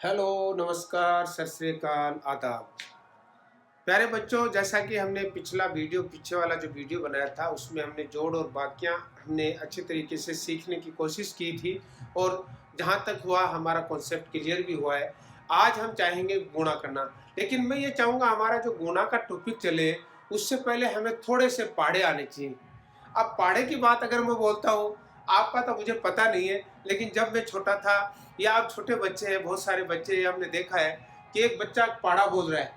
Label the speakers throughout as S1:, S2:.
S1: Hello, नमस्कार, सत श्री अकाल, आदाब। प्यारे बच्चों, जैसा कि हमने पीछे वाला जो वीडियो बनाया था उसमें हमने जोड़ और बाकियां हमने अच्छे तरीके से सीखने की कोशिश की थी और जहां तक हुआ हमारा कॉन्सेप्ट क्लियर भी हुआ है। आज हम चाहेंगे गुणा करना, लेकिन मैं ये चाहूँगा हमारा जो गुणा का टॉपिक चले उससे पहले हमें थोड़े से पहाड़े आने चाहिए। अब पहाड़े की बात अगर मैं बोलता हूँ, आपका तो मुझे पता नहीं है, लेकिन जब मैं छोटा था या आप छोटे बच्चे हैं, बहुत सारे बच्चे हैं, हमने देखा है कि एक बच्चा पहाड़ा बोल रहा है,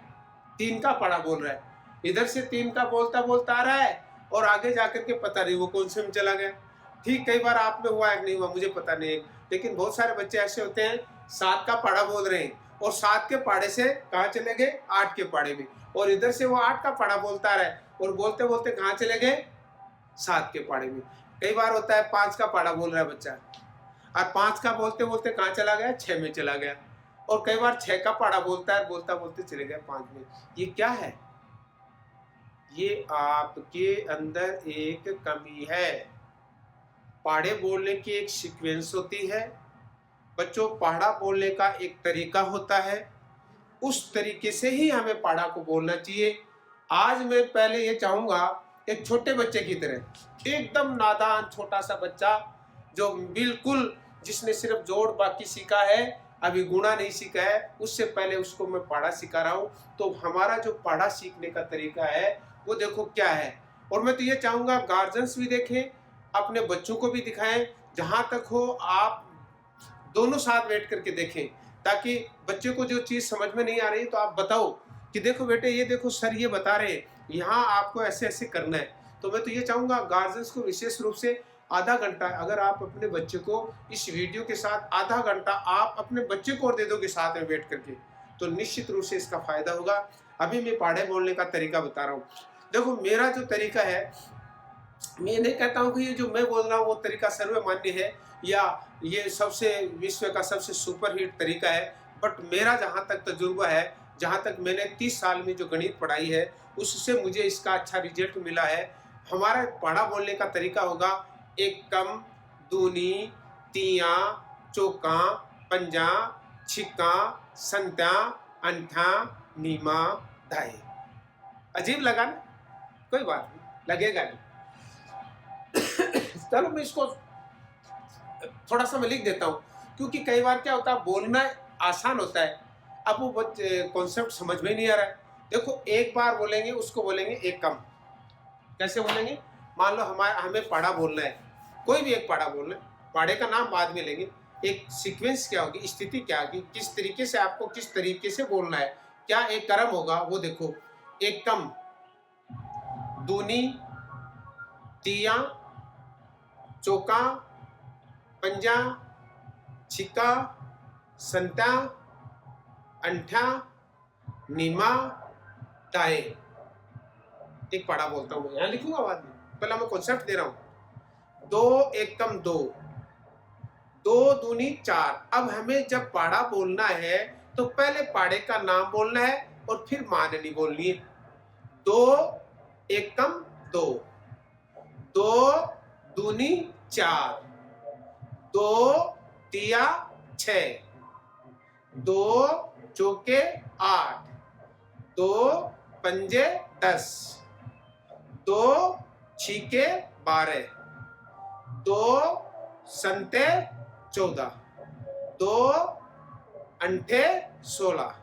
S1: तीन का पहाड़ा बोल रहा है, इधर से तीन का बोलता बोलता आ रहा है और आगे जाकर के पता नहीं वो कौन से में चला गया। ठीक, कई बार आप में हुआ है, नहीं हुआ मुझे पता नहीं है, लेकिन बहुत सारे बच्चे ऐसे होते हैं सात का पहाड़ा बोल रहे हैं और सात के पहाड़े से कहाँ चले गए, आठ के पहाड़े में, और इधर से वो आठ का पहाड़ा बोलता आ रहा है और बोलते बोलते कहाँ चले गए, सात के पहाड़े में। कई बार होता है पांच का पहाड़ा बोल रहा है बच्चा और पांच का बोलते बोलते कहाँ चला गया, छह में चला गया, और कई बार छह का पहाड़ा बोलता है, बोलता बोलते चले गए पांच में। ये क्या है? ये आपके अंदर एक कमी है। पहाड़े बोलने की एक सीक्वेंस होती है बच्चों, पहाड़ा बोलने का एक तरीका होता है, उस तरीके से ही हमें पहाड़ा को बोलना चाहिए। आज मैं पहले ये चाहूंगा एक छोटे बच्चे की तरह, एकदम नादान छोटा सा बच्चा जो बिल्कुल, जिसने सिर्फ जोड़ बाकी सीखा है, अभी गुणा नहीं सीखा है, उससे पहले उसको मैं पहाड़ा सिखा रहा हूँ। तो हमारा जो पहाड़ा सीखने का तरीका है वो देखो क्या है। और मैं तो ये चाहूंगा गार्जियंस भी देखें, अपने बच्चों को भी दिखाएं, जहां तक हो आप दोनों साथ बैठ करके देखें, ताकि बच्चे को जो चीज समझ में नहीं आ रही तो आप बताओ कि देखो बेटे, ये देखो सर ये बता रहे हैं, यहाँ आपको ऐसे ऐसे करना है। तो मैं तो ये चाहूंगा गार्जियंस को विशेष रूप से आधा घंटा, अगर आप अपने बच्चे को इस वीडियो के साथ आधा घंटा आप अपने बच्चे को और दे दोगे साथ में बैठ करके, तो निश्चित रूप से इसका फायदा होगा। अभी मैं पहाड़े बोलने का तरीका बता रहा हूँ। देखो, मेरा जो तरीका है, मैं नहीं कहता हूँ कि ये जो मैं बोल रहा हूँ वो तरीका सर्वमान्य है या ये सबसे विश्व का सबसे सुपर हिट तरीका है, बट मेरा जहाँ तक तजुर्बा है, जहाँ तक मैंने 30 साल में जो गणित पढ़ाई है उससे मुझे इसका अच्छा रिजल्ट मिला है। हमारा पहाड़ा बोलने का तरीका होगा एकम, दूनी, तिया, चौका, पंजा, छिक्का, संत्या, अंठा, नीमा, ढाई। अजीब लगा ना? कोई बात नहीं, लगेगा नहीं। चलो मैं इसको थोड़ा सा मैं लिख देता हूँ, क्योंकि कई बार क्या होता है बोलना आसान होता है, अब वो कॉन्सेप्ट समझ में नहीं आ रहा है। देखो, एक बार बोलेंगे उसको बोलेंगे एक कम। कैसे बोलेंगे? मान लो हमें पहाड़ा बोलना है, कोई भी एक पहाड़ा बोलना है, पहाड़े का नाम बाद में लेंगे। एक सीक्वेंस क्या होगी, स्थिति क्या होगी, किस तरीके से आपको किस तरीके से बोलना है, क्या एक क्रम होगा वो देखो। एक कम, दूनी, तिया, चौका, पंजा, छिक्का, संता, अंठा, नीमा, टाए। एक पढ़ा बोलता हूँ, यहाँ लिखूंगा बाद में, पहला मैं कॉन्सेप्ट दे रहा हूँ। दो एकम दो, दो दूनी चार। अब हमें जब पहाड़ा बोलना है तो पहले पहाड़े का नाम बोलना है और फिर माननी बोलनी है। दो एकम दो, दो दूनी चार, दो तिया छह, दो चौके आठ, दो पंजे 10, दो छीके 12, दो संते 14, दो अंठे 16,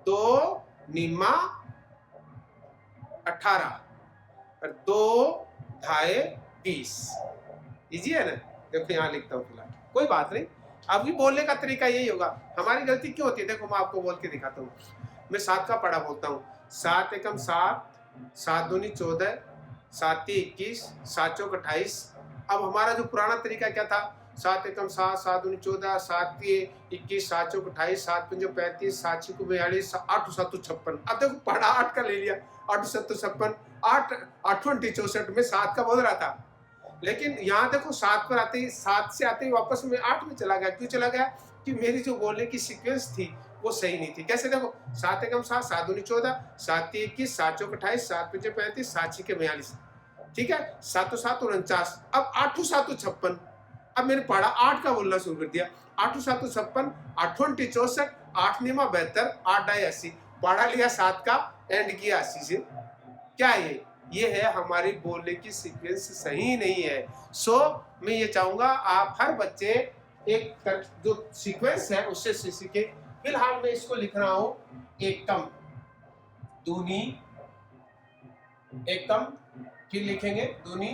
S1: दो नीमा 18 और दो ढाई 20। इजी है ना? देखो यहाँ लिखता हूँ फिलहाल, कोई बात नहीं। अभी बोलने का तरीका यही होगा। हमारी गलती क्यों होती है, देखो मैं आपको बोल के दिखाता हूँ। मैं सात का पढ़ा बोलता हूँ, सात एकम सात, सात दूनी 14, सात 21, सात चौक 28। अब हमारा जो पुराना तरीका क्या था, सात एकम सात, सात दूनी 14, सात 21, सात चौक 28, सात पंजे 35, सात छिको 42, आठ सात 56। अब देखो पढ़ा आठ का ले लिया, आठ सत्तर 56, आठ आठों 64 में सात का बोल रहा था, लेकिन यहाँ देखो सात पर आते ही, सात से आते ही वापस में आठ में चला गया। क्यों चला गया? कि मेरी जो बोलने की सीक्वेंस थी वो सही नहीं थी। कैसे? देखो, सात एकम सात, सात दूनी 14, सात 21, सात चौक 28, सात पंजे 35, सात छिके 42, ठीक है, सातों सात 49। अब आठों सातों 56, अब मैंने पढ़ा 8 का बोलना शुरू कर दिया। 8 7 56, 8 64, 8 9 72, 8 ढाई 80, पढ़ा लिया 7 का, एंड किया 80 से। क्या है ये है हमारी बोलने की सीक्वेंस सही नहीं है। सो मैं ये चाहूंगा आप हर बच्चे एक जो सीक्वेंस है उससे सीखे। फिलहाल मैं इसको लिख रहा हूं एकम, दूनी, एकम, फिर लिखेंगे दूनी,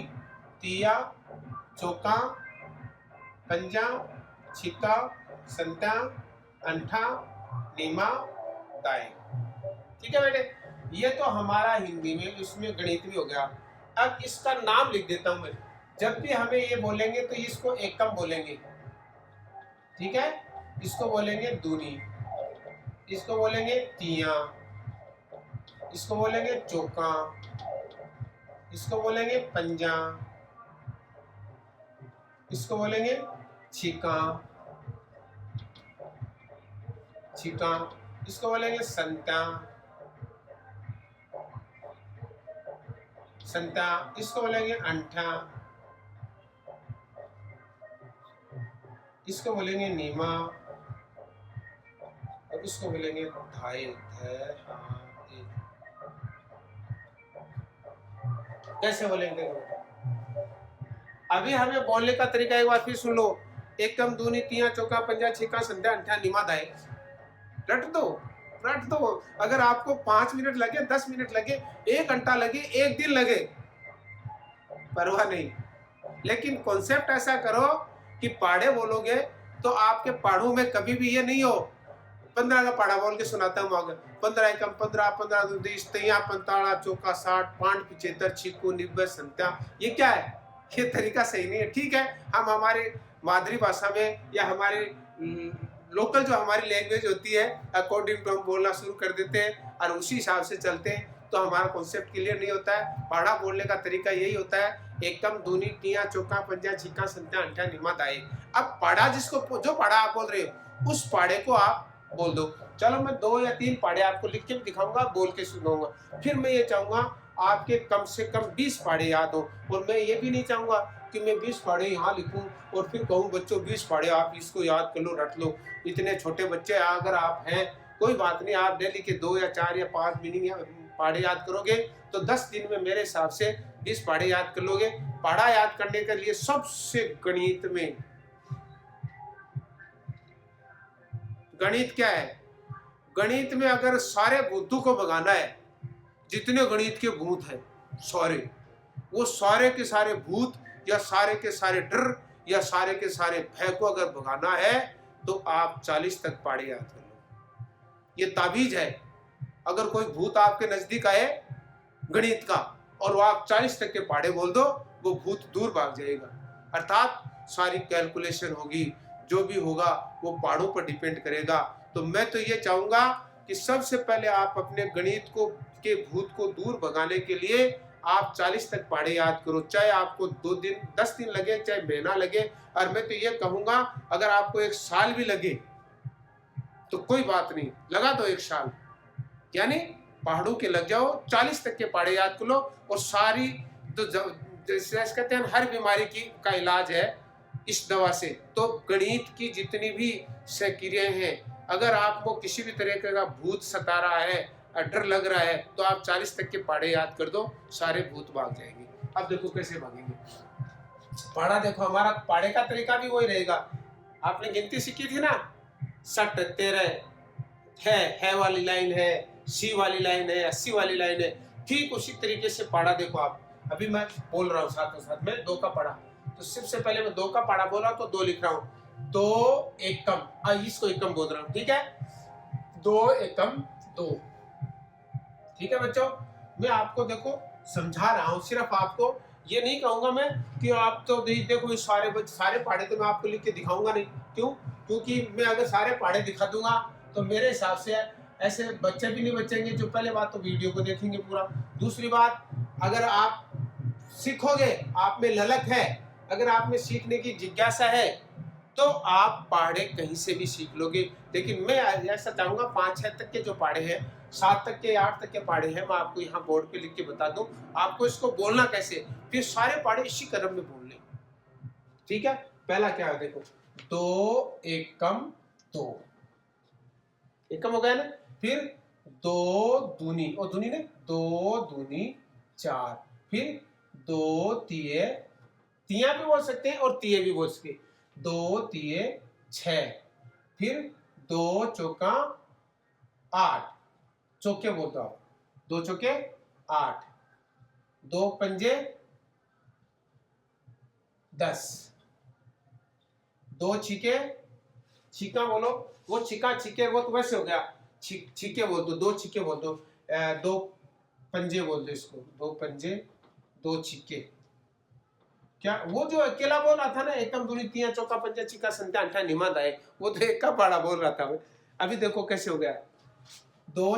S1: तिया, चौका, पंजा, छिका, संता, अंठा, नीमा, दाई। ठीक है बेटे, ये तो हमारा हिंदी में, इसमें गणित भी हो गया। अब इसका नाम लिख देता हूं मैं। जब भी हमें ये बोलेंगे तो इसको एकम बोलेंगे, ठीक है, इसको बोलेंगे दूनी, इसको बोलेंगे तिया, इसको बोलेंगे चौका, इसको बोलेंगे पंजा, इसको बोलेंगे छिका, छिका, इसको बोलेंगे संता, संता, इसको बोलेंगे अंठा, इसको बोलेंगे नीमा, और इसको बोलेंगे धाई। कैसे बोलेंगे? अभी हमें बोलने का तरीका एक बार फिर सुन लो। एकम, दूनी, तिया, चौका, पंजा, छिका, संध्या, अंठा, नीमा, दाई। रट दो, रट दो। अगर आपको 5 मिनट लगे, 10 मिनट लगे, 1 घंटा लगे, 1 दिन लगे, परवाह नहीं, लेकिन कॉन्सेप्ट ऐसा करो कि पाढ़े बोलोगे तो आपके पाढ़ों में कभी भी ये नहीं हो 15 का पाढ़ा बोल के सुनाता हूँ आगे, 15 एकम, 15, 15 दो 20, तैया, 45, चौका 60, 5 75, छिक्कू 90, संत्या। ये क्या है? ये तरीका सही नहीं है। ठीक है, हम हमारे मातृभाषा में या हमारे लोकल जो हमारी लैंग्वेज होती है अकॉर्डिंग टू हम बोलना शुरू कर देते हैं और उसी हिसाब से चलते हैं, तो हमारा कॉन्सेप्ट क्लियर नहीं होता है। पाढ़ा बोलने का तरीका यही होता है, एकम, दूनी, तिया, चौका, पंजा, छिका, संत्या, अंठा, नीमा, दाई। अब पाढ़ा जिसको, जो पाढ़ा आप बोल रहे हो उस पाढ़े को आप बोल दो। चलो मैं 2 या 3 पाढ़े आपको लिख के भी दिखाऊंगा, बोल के सुनाऊंगा। फिर मैं ये चाहूंगा आपके कम से कम 20 पाढ़े याद हो, और मैं ये भी नहीं चाहूंगा कि मैं 20 पाढ़े यहाँ लिखूं और फिर कहूँ बच्चों 20 पाढ़े आप इसको याद कर लो, रट लो। इतने छोटे बच्चे अगर आप हैं, कोई बात नहीं, आप डेली के 2 या 4 या 5 मीनिंग पाढ़े याद करोगे तो 10 दिन में मेरे हिसाब से 20 पाढ़े याद कर लोगे। पाढ़ा याद करने के लिए सबसे गणित क्या है? गणित में अगर सारे भूतों को भगाना है, जितने गणित के भूत हैं सारे, वो सारे के सारे भूत या सारे के सारे डर या सारे के सारे भय को अगर भगाना है तो आप 40 तक पाढ़े याद कर लो। ये ताबीज है। अगर कोई भूत आपके नजदीक आए गणित का और वो आप 40 तक के पाढ़े बोल दो, वो भूत दूर भाग जाएगा। अर्थात सारी कैलकुलेशन होगी, जो भी होगा वो पाढ़ों पर डिपेंड करेगा। तो मैं तो ये चाहूंगा कि सबसे पहले आप अपने गणित को के भूत को दूर भगाने के लिए आप 40 तक पाढ़े याद करो, चाहे आपको 2 दिन 10 दिन लगे, चाहे महीना लगे। और मैं तो ये कहूंगा अगर आपको 1 साल भी लगे तो कोई बात नहीं, लगा दो 1 साल, यानी पहाड़ों के लग जाओ, 40 तक के पाढ़े याद कर लो। और सारी तो जैसे कहते हैं हर बीमारी का इलाज है इस दवा से। तो गणित की जितनी भी क्रियाएं हैं, अगर आपको किसी भी तरह का भूत सता रहा है, डर लग रहा है, तो आप 40 तक के पाढ़े याद कर दो, सारे भूत भाग जाएंगे। अब देखो कैसे भागेंगे। पाढ़ा देखो, हमारा पाढ़े का तरीका भी वही रहेगा। आपने गिनती सीखी थी ना, 60 13 है वाली लाइन है, सी वाली लाइन है, 80 वाली लाइन है। ठीक उसी तरीके से पाढ़ा देखो आप। अभी मैं बोल रहा हूँ साथ साथ में 2 का पाढ़ा, तो सबसे पहले मैं 2 का पाढ़ा बोल रहा हूँ तो 2 लिख रहा हूँ। 2 एकम, इसको एकम बोल रहा हूँ, ठीक है, 2 एकम 2। ठीक है बच्चों, मैं आपको देखो समझा रहा हूँ, सिर्फ आपको ये नहीं कहूंगा मैं कि आप तो देखो सारे पाढ़े तो मैं आपको लिख के दिखाऊंगा नहीं। क्यों? क्योंकि मैं अगर सारे पाढ़े दिखा दूंगा तो मेरे हिसाब से ऐसे बच्चे भी नहीं बचेंगे। जो पहले बात तो वीडियो को देखेंगे पूरा। दूसरी बात, अगर आप सीखोगे, आप में ललक है, अगर आप में सीखने की जिज्ञासा है, तो आप पाढ़े कहीं से भी सीख लोगे। लेकिन मैं ऐसा चाहूंगा 5-6 तक के जो पाढ़े हैं, 7 तक के 8 तक के पाढ़े हैं, मैं आपको यहाँ बोर्ड पे लिख के बता दूं आपको इसको बोलना कैसे, फिर सारे पाढ़े इसी क्रम में बोल लें। ठीक है, पहला क्या है देखो, 2 एकम 2, एकम हो गया ना। फिर 2 दूनी, और दूनी ने 2 दूनी 4, फिर 2 तिये, तिया भी बोल सकते हैं और तिये भी बोल सकते हैं, 2 तिये 6, फिर 2 चौका 8, चौके बोलते हो आप, 2 चौके 8, 2 पंजे 10, 2 छिके, छिका बोलो, वो छिका छिके वो तो वैसे हो गया, छिके बोल दो, 2 छिके बोल दो, 2 पंजे बोल दो इसको, 2 पंजे 2 छिके। क्या वो जो अकेला बोल रहा था ना, एकम दूनी तिया चौका पंजा छिका संत्या अंठा निमाद आए, वो तो एक का पाड़ा बोल रहा था मैं। अभी देखो कैसे हो गया, 2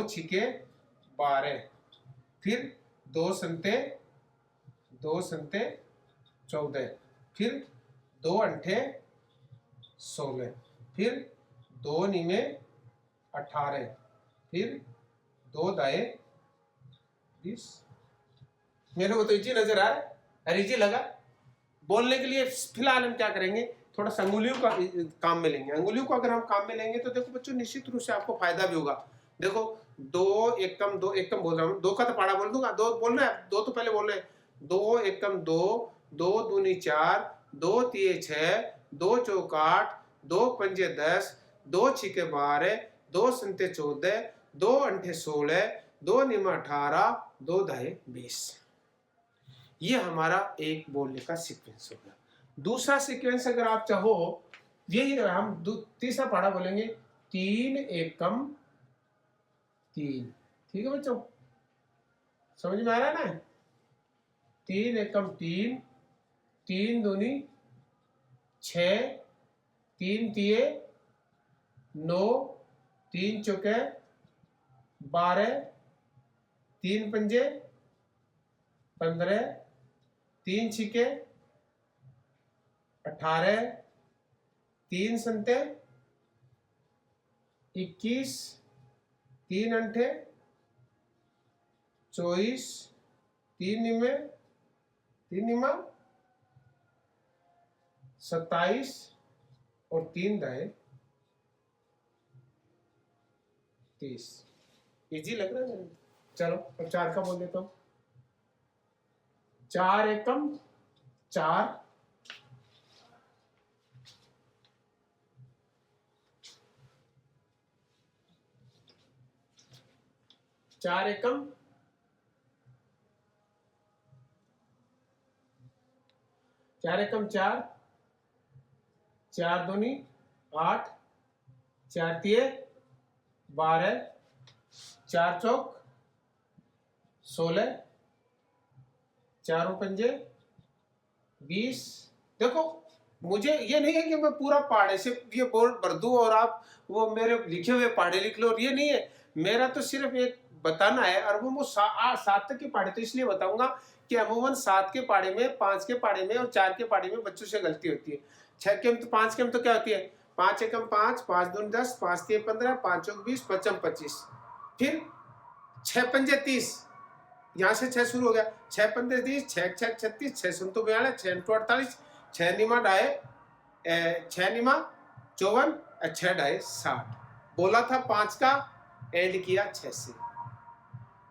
S1: छिके 12, फिर 2 संते 14, फिर 2 अंठे 16, फिर 2 नीमे 18, फिर 2 दाए 20। मेरे को तो इजी नजर आ रहा है, अरे इजी लगा। बोलने के लिए फिलहाल हम क्या करेंगे, थोड़ा सा अंगुलियों का काम में लेंगे। अंगुलियों को अगर हम काम में लेंगे तो देखो बच्चों निश्चित रूप से आपको फायदा भी होगा। देखो 2 एकम 2 एकम बोल रहा हूँ, 2 का तो पाड़ा बोल दूंगा, 2 बोलना है, 2 तो पहले बोलना है, 2 एकम 2, 2 दूनी 4, 2 तिये 6, 2 चौक 8, 2 पंजे 10, 2 छिके 12, 2 संते 14, 2 अंठे 16, 2 निमा 18, 2 दाए 20। ये हमारा एक बोलने का सीक्वेंस हो गया। दूसरा सीक्वेंस अगर आप चाहो, यही हम तीसरा पढ़ा बोलेंगे, 3 एकम 3, ठीक है बच्चों, समझ में आ रहा है ना। 3 एकम 3, 3 दूनी 6, 3 तिये 9, 3 चौके 12, 3 पंजे 15, 3 छिके 18, 3 संते 21, 3 अंठे 24, 3 निमा 27 और 3 दाए 30। इजी लग रहा है। चलो अब 4 का बोल देता हूं, 4 एकम 4, 4 एकम 4, 4 दूनी 8, 4 तिये 12, 4 चौक 16, 4 पंजे 20। देखो मुझे ये नहीं है कि मैं पूरा पहाड़े से ये बोर्ड भर दूं और आप वो मेरे लिखे हुए पहाड़े लिख लो, और ये नहीं है, मेरा तो सिर्फ एक बताना है। और वो 7 तक के पहाड़े तो इसलिए बताऊंगा कि अमूमन 7 के पहाड़े में, 5 के पहाड़े में और 4 के पहाड़े में बच्चों से गलती होती है। 6 के तो 5 के तो क्या होती है, 5 एकम 5, 5 दूनी 10, 5 तिये 15, 5 चौक 20, 5 25, फिर 6 पंजे 30, यहाँ से 6 शुरू हो गया, 6 पंजे 30, 6 6 36, 6 संतो 42, 6 into 48, 6 Nima died 6 Nima 54, 6 died 60। बोला था 5 का, एंड किया 6 से।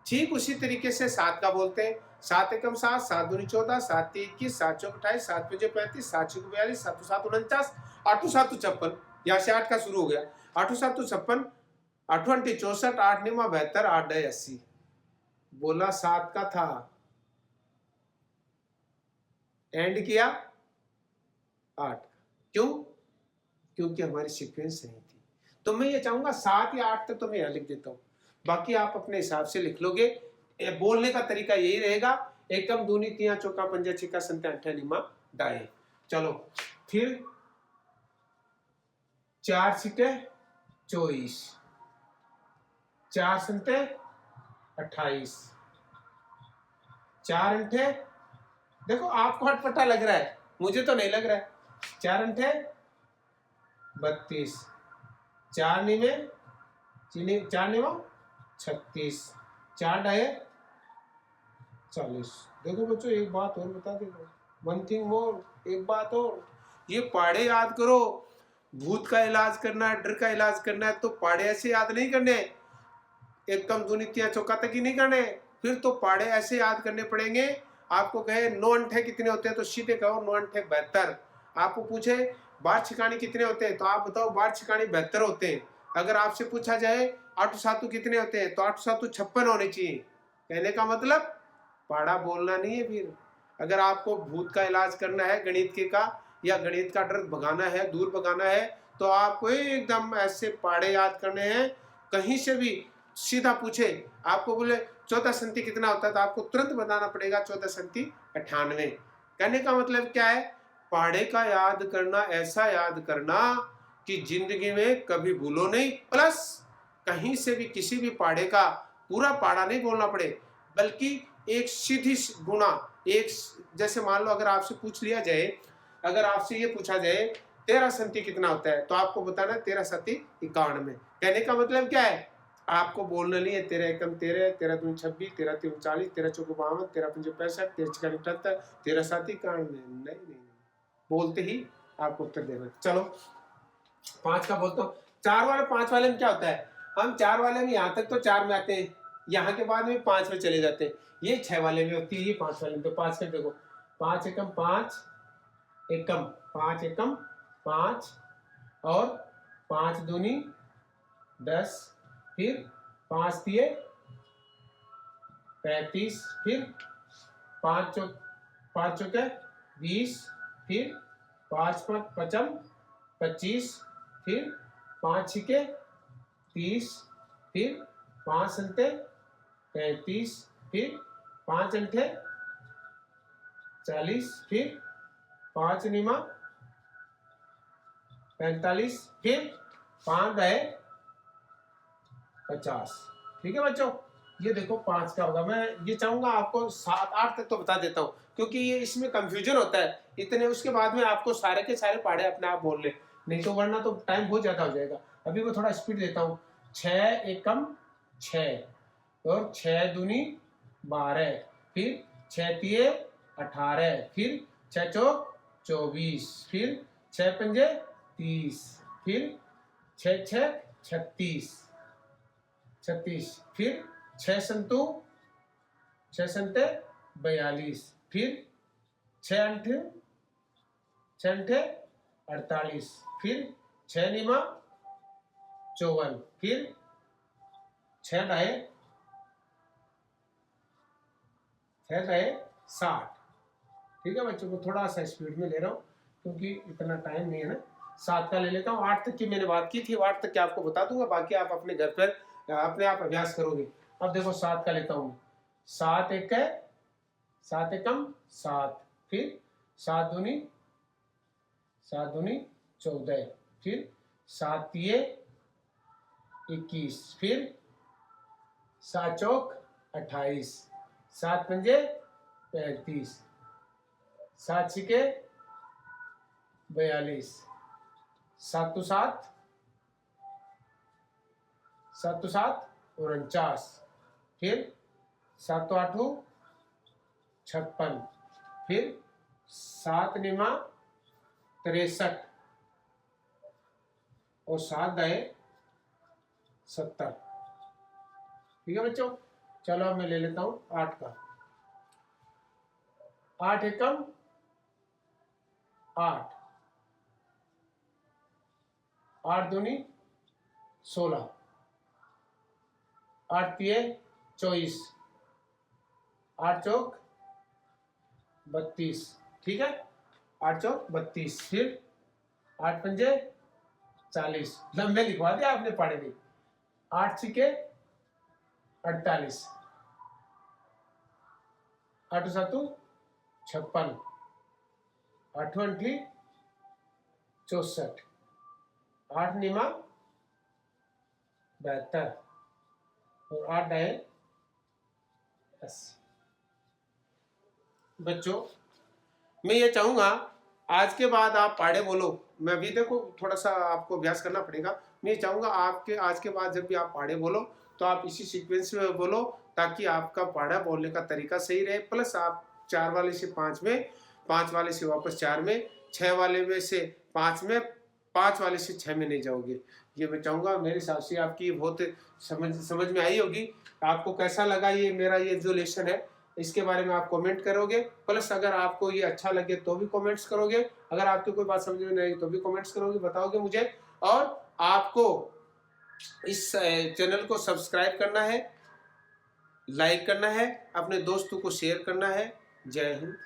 S1: ठीक उसी तरीके से 7 का बोलते हैं, 7 एकम 7, 7 दूनी 14, 7 तिये 21, 7 चौक 28, 7 पंजे 35, 7 छक 42, 7 7 49, 8 7 56, यहाँ से 8 का शुरू हो गया, 8 7 56, 8 अंटी 64, 8 निमा 72, 8 डाए 80। बोला 7 का था, एंड किया 8। क्यों? क्योंकि हमारी सीक्वेंस सही थी। तो मैं ये चाहूंगा 7 या 8 तक तो मैं यहां लिख देता हूं, बाकी आप अपने हिसाब से लिख लोगे। बोलने का तरीका यही रहेगा, एकम दूनी तिया चौका पंजा छिका संत्या अंठा निमा डाए। चलो फिर 4 छिके 24, 4 संते 28, 4 अंठे, देखो आपको हटपटा लग रहा है, मुझे तो नहीं लग रहा है, 4 अंठे 32, 4 निमे 36, 4 डाए 40। देखो बच्चों एक बात और बता देगा, वन थिंग मोर, एक बात और, ये पहाड़े याद करो। भूत का इलाज करना है, डर का इलाज करना है तो पहाड़े ऐसे याद नहीं करने, एक कम दूनी तिया चौका तक ही नहीं करने, फिर तो पहाड़े ऐसे याद करने पड़ेंगे। आपको कहे 9 अंठे कितने होते हैं तो सीधे कहो 9 अंठे 72। आपको पूछे बार छिकानी कितने होते हैं तो आप बताओ बार छिकानी 72 होते हैं। अगर आपसे पूछा जाए 8 सातु कितने होते हैं तो 8 सातु 56 होने चाहिए। कहने का मतलब पहाड़ा बोलना नहीं है। फिर अगर आपको भूत का इलाज करना है गणित के का, या गणित का डर भगाना है, दूर भगाना है, तो आपको एकदम ऐसे पहाड़े याद करने हैं। कहीं से भी सीधा पूछे, आपको बोले 14 संति कितना होता है तो आपको तुरंत बताना पड़ेगा 14 संति 98। कहने का मतलब क्या है, पहाड़े का याद करना, ऐसा याद करना कि जिंदगी में कभी भूलो नहीं, प्लस कहीं से भी किसी भी पहाड़े का पूरा पहाड़ा नहीं बोलना पड़े, बल्कि एक सीधी गुणा, एक जैसे मान लो अगर आपसे पूछ लिया जाए, अगर आपसे ये पूछा जाए 13 संति कितना होता है तो आपको बताना 13 सती 91। कहने का मतलब क्या है, आपको बोलना नहीं है 13 एकम 13, 13 दूनी 26, 13 तीन 39, 13 चौको 52, 13 पंजे 65, 13 छिका 78, 13 सात 91। नहीं, बोलते ही आपको उत्तर देना। चलो 5 का बोलता हूँ। 4 वाले 5 वाले में क्या होता है, हम 4 वाले में यहाँ तक तो 4 में आते हैं, यहाँ के बाद में 5 में चले जाते हैं। ये 6 वाले में होती है, ये 5 वाले में। तो 5 का देखो, 5 एकम 5 एकम, 5 एकम 5 और 5 दूनी 10, फिर 5 दिए 35, फिर 5 चौके 20, फिर 5 पचम 25, फिर 5 छिके 30, फिर 5 संते 35, फिर 5 अंठे 40, फिर 5 निमा 45, फिर 5 रहे 50। ठीक है बच्चों, ये देखो 5 का होगा। मैं ये चाहूंगा आपको 7 8 तक तो बता देता हूँ, क्योंकि ये इसमें कंफ्यूजन होता है इतने, उसके बाद में आपको सारे के सारे पहाड़े अपने आप बोल ले, नहीं तो वरना तो टाइम बहुत ज्यादा हो जाएगा। अभी मैं थोड़ा स्पीड देता हूँ। 6 एकम 6 और 6 दूनी 12, फिर 6 तिये 18, फिर 6 चौक 24, फिर 6 पंजे 30, फिर 6 छः 36, फिर 6 संतु 6 संते 42, फिर 6 अंठे 48, फिर 6 निमा 54, फिर 6 ढाई 60। ठीक है बच्चों को थोड़ा सा स्पीड में ले रहा हूँ क्योंकि इतना टाइम नहीं है ना। 7 का ले लेता हूँ। 8 तक की मैंने बात की थी, 8 तक की आपको बता दूंगा, बाकी आप अपने घर पर अपने आप अभ्यास करोगे। अब देखो 7 का लेता हूँ। 7 एकम 7, फिर 7 दूनी 14, फिर 7 तिये 21, फिर 7 चौक 28, 7 पंजे 35, 7 छिके 42, 7 तो 7 49, फिर 7 तो 8 56, फिर 7 निमा 63 और 7 दहे 70। ठीक है बच्चों, चलो मैं ले लेता हूँ 8 का। 8 एकम 8, 8 दूनी 16, 8 तिये 24, 8 चौक 32। ठीक है, 8 चौक 32, फिर 8 पंजे 40, लंबे लिखवा दिया आपने पढ़े नहीं। 8 छिके 48, 8 सातु 56, 8 अंठी 64, 8 निमा 72 और 8 ढाई 80। बच्चों मैं ये चाहूंगा आज के बाद आप पहाड़े बोलो। मैं भी देखो थोड़ा सा आपको अभ्यास करना पड़ेगा। मैं ये चाहूंगा आपके आज के बाद जब भी आप पहाड़े बोलो तो आप इसी सीक्वेंस में बोलो, ताकि आपका पहाड़ा बोलने का तरीका सही रहे, प्लस आप 4 वाले से 5 में 5 वाले से वापस 4 में, 6 वाले में से 5 में, 5 वाले से 6 में नहीं जाओगे। ये मैं चाहूँगा, मेरे हिसाब से आपकी बहुत समझ में आई होगी। आपको कैसा लगा ये मेरा ये जो लेसन है, इसके बारे में आप कमेंट करोगे। प्लस अगर आपको ये अच्छा लगे तो भी कमेंट्स करोगे, अगर आपकी कोई बात समझ में नहीं आई तो भी कमेंट्स करोगे, बताओगे मुझे। और आपको इस चैनल को सब्सक्राइब करना है, लाइक करना है, अपने दोस्तों को शेयर करना है। जय हिंद।